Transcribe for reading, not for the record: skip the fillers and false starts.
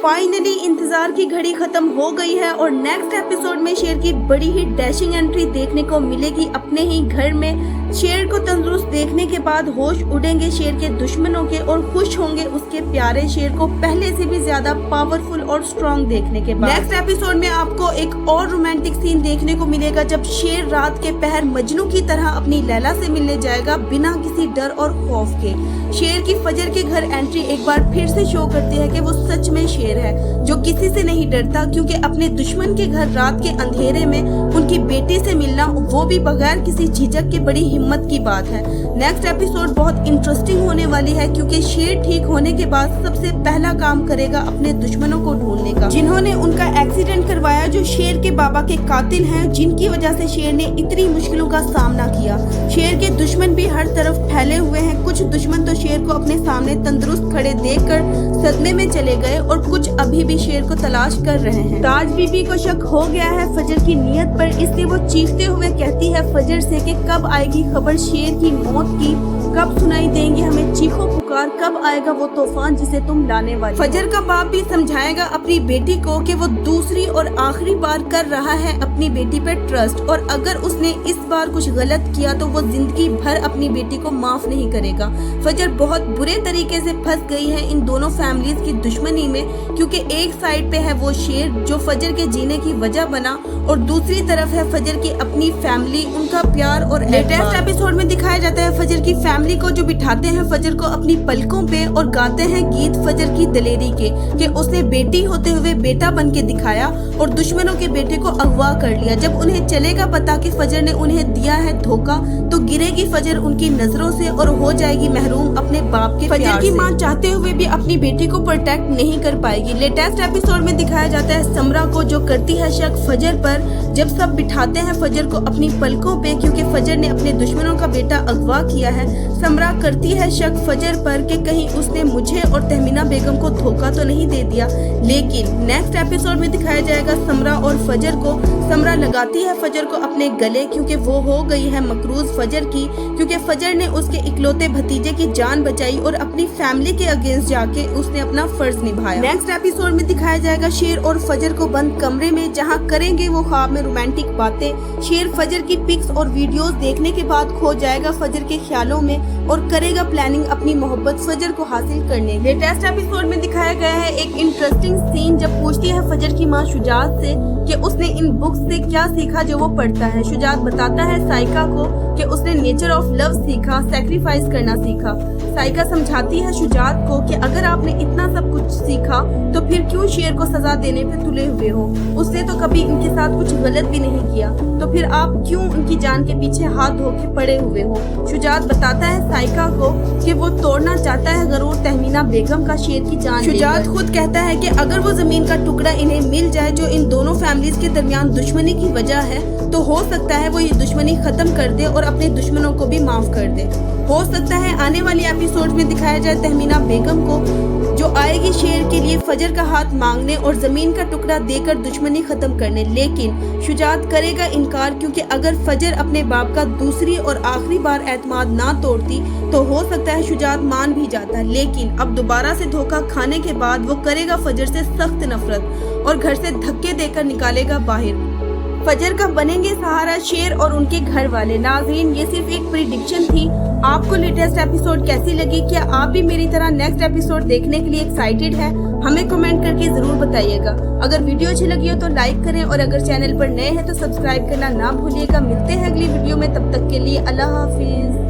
Finally इंतजार की घड़ी खत्म हो गई है और नेक्स्ट एपिसोड में शेर की बड़ी ही डैशिंग एंट्री देखने को मिलेगी अपने ही घर में। शेर को तंदुरुस्त देखने के बाद होश उड़ेंगे शेर के दुश्मनों के और खुश होंगे उसके प्यारे शेर को पहले से भी ज्यादा पावरफुल और स्ट्रॉन्ग देखने के बाद। नेक्स्ट एपिसोड में आपको एक और रोमांटिक सीन देखने को मिलेगा जब शेर रात के पहर मजनू की तरह अपनी लैला से मिलने जाएगा बिना किसी डर और खौफ के। शेर की फजर के घर एंट्री एक बार फिर से शो करती है कि वो सच में शेर है जो किसी से नहीं डरता, क्योंकि अपने दुश्मन के घर रात के अंधेरे में उनकी बेटी से मिलना, वो भी बगैर किसी झिझक के, बड़ी हिम्मत की बात है। नेक्स्ट एपिसोड बहुत इंटरेस्टिंग होने वाली है क्योंकि शेर ठीक होने के बाद सबसे पहला काम करेगा अपने दुश्मनों को ढूंढने का, जिन्होंने उनका एक्सीडेंट करवाया, जो शेर के बाबा के कातिल हैं, जिनकी वजह से शेर ने इतनी मुश्किलों का सामना किया। शेर के दुश्मन भी हर तरफ फैले हुए हैं। कुछ दुश्मन तो शेर को अपने सामने तंदुरुस्त खड़े देखकर सदमे में चले गए और कुछ अभी भी शेर को तलाश कर रहे हैं। ताज बीबी को शक हो गया है फजर की नीयत पर, इसलिए वो चीखते हुए कहती है फजर से कि कब आएगी खबर शेर की मौत की, कब सुनाई देंगे हमें चीखों पुकार, कब आएगा वो तूफान जिसे तुम लाने वाली। फजर का बाप भी समझाएगा अपनी बेटी को कि वो दूसरी और आखिरी बार कर रहा है अपनी बेटी पर ट्रस्ट, और अगर उसने इस बार कुछ गलत किया तो वो जिंदगी भर अपनी बेटी को माफ नहीं करेगा। फजर बहुत बुरे तरीके से फंस गई है इन दोनों फैमिलीज की दुश्मनी में, क्योंकि एक साइड पे है वो शेर जो फजर के जीने की वजह बना और दूसरी तरफ है फजर की अपनी फैमिली, उनका प्यार। और लेटेस्ट एपिसोड में दिखाया जाता है फजर की फैमिली को जो बिठाते हैं फजर को अपनी पलकों पे और गाते हैं गीत फजर की दलेरी के कि उसने बेटी होते हुए बेटा बन के दिखाया और दुश्मनों के बेटे को अगवा कर लिया। जब उन्हें चलेगा पता कि फजर ने उन्हें दिया है धोखा तो गिरेगी फजर उनकी नजरों से और हो जाएगी महरूम अपने बाप के फजर की माँ चाहते हुए भी अपनी बेटी को प्रोटेक्ट नहीं कर पाएगी। लेटेस्ट एपिसोड में दिखाया जाता है समरा को जो करती है शक फजर पर, जब सब बिठाते हैं फजर को अपनी पलकों पे क्योंकि फजर ने अपने दुश्मनों का बेटा अगवा किया है। समरा करती है शक फजर पर कि कहीं उसने मुझे और तहमीना बेगम को धोखा तो नहीं दे दिया, लेकिन नेक्स्ट एपिसोड में दिखाया जाएगा समरा और फजर को। समरा लगाती है फजर को अपने गले क्योंकि वो हो गई है मकरूज फजर की, क्योंकि फजर ने उसके इकलौते भतीजे की जान बचाई और अपनी फैमिली के अगेंस्ट जाके उसने अपना फर्ज निभाया। नेक्स्ट एपिसोड में दिखाया जाएगा शेर और फजर को बंद कमरे में, जहां करेंगे वो ख्वाब में रोमांटिक बातें। शेर फजर की पिक्स और वीडियोस देखने के बाद खो जाएगा फजर के ख्यालों में और करेगा प्लानिंग अपनी मोहब्बत फजर को हासिल करने। लेटेस्ट एपिसोड में दिखाया गया है एक इंटरेस्टिंग सीन जब पूछती है फजर की माँ शुजात से कि उसने इन बुक्स से क्या सीखा जो वो पढ़ता है। शुजात बताता है साइका को कि उसने नेचर ऑफ लव सीखा, सैक्रिफाइस करना सीखा। साइका समझाती है शुजात को कि अगर आपने इतना सब कुछ सीखा तो फिर क्यों शेर को सजा देने पे तुले हुए हो, उसने तो कभी इनके साथ कुछ गलत भी नहीं किया, तो फिर आप क्यों उनकी जान के पीछे हाथ धो के पड़े हुए हो। शुजात बताता है साइका को कि वो तोड़ना चाहता है गरूर तहमीना बेगम का शेर की जान। शुजात खुद कहता है कि अगर वो जमीन का टुकड़ा इन्हें मिल जाए जो इन दोनों फैमिलीज के दरमियान दुश्मनी की वजह है, तो हो सकता है वो ये दुश्मनी खत्म कर दे और अपने दुश्मनों को भी माफ कर दे। हो सकता है आने वाली एपिसोड में दिखाया जाए तहमीना बेगम को जो आएगी शेर के लिए फजर का हाथ मांगने और जमीन का टुकड़ा देकर दुश्मनी खत्म करने, लेकिन शुजात करेगा इनकार क्योंकि अगर फजर अपने बाप का दूसरी और आखिरी बार एतमाद ना तोड़ती तो हो सकता है शुजात मान भी जाता, लेकिन अब दोबारा से धोखा खाने के बाद वो करेगा फजर से सख्त नफरत और घर से धक्के देकर निकालेगा बाहर। फजर का बनेंगे सहारा शेर और उनके घर वाले। नाज़रीन, ये सिर्फ एक प्रिडिक्शन थी। आपको लेटेस्ट एपिसोड कैसी लगी? क्या आप भी मेरी तरह नेक्स्ट एपिसोड देखने के लिए एक्साइटेड है? हमें कमेंट करके जरूर बताइएगा। अगर वीडियो अच्छी लगी हो तो लाइक करें और अगर चैनल पर नए हैं तो सब्सक्राइब करना ना भूलिएगा। मिलते हैं अगली वीडियो में, तब तक के लिए अल्लाह हाफिज।